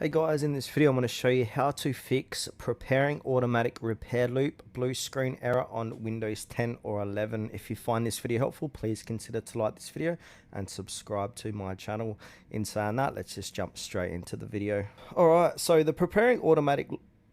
Hey guys, in this video I'm going to show you how to fix preparing automatic repair loop blue screen error on Windows 10 or 11. If you find this video helpful, please consider to like this video and subscribe to my channel. In saying that, let's just jump straight into the video. Alright, so the preparing automatic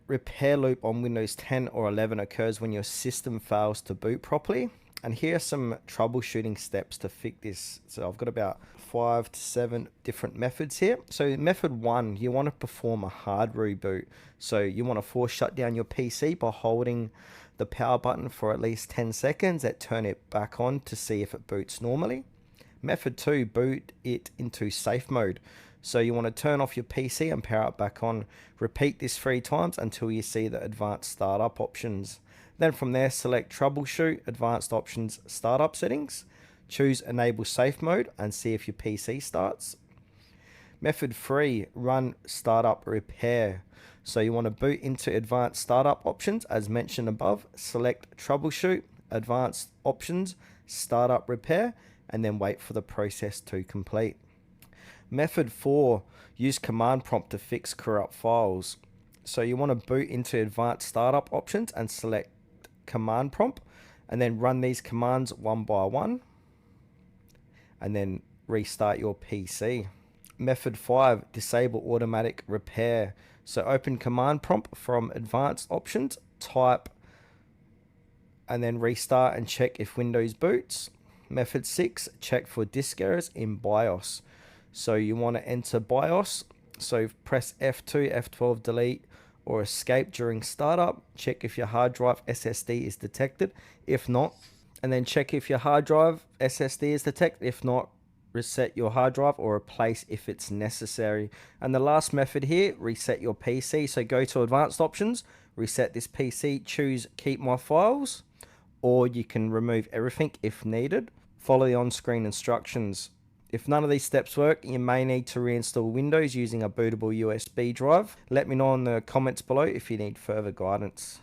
repair loop on Windows 10 or 11 occurs when your system fails to boot properly. And here are some troubleshooting steps to fix this. So I've got about 5 to 7 different methods here. So method 1, you want to perform a hard reboot. So you want to force shut down your PC by holding the power button for at least 10 seconds and turn it back on to see if it boots normally. Method 2, boot it into safe mode. So you want to turn off your PC and power it back on. Repeat this 3 times until you see the advanced startup options. Then from there, select Troubleshoot, Advanced Options, Startup Settings. Choose Enable Safe Mode and see if your PC starts. Method 3, run Startup Repair. So you want to boot into Advanced Startup Options as mentioned above. Select Troubleshoot, Advanced Options, Startup Repair, and then wait for the process to complete. Method 4, use Command Prompt to fix corrupt files. So you want to boot into Advanced Startup Options and select Command Prompt and then run these commands one by one and then restart your PC. Method 5, disable automatic repair. So open Command Prompt from Advanced Options, type and then restart and check if Windows boots. Method 6, check for disk errors in BIOS. So you want to enter BIOS, so press F2, F12 delete or escape during startup. Check if your hard drive SSD is detected. If not, and then check if your hard drive SSD is detected. If not, reset your hard drive or replace if it's necessary. And the last method here, reset your PC. So go to Advanced Options, reset this PC, choose Keep My Files, or you can remove everything if needed. Follow the on-screen instructions. If none of these steps work, you may need to reinstall Windows using a bootable USB drive. Let me know in the comments below if you need further guidance.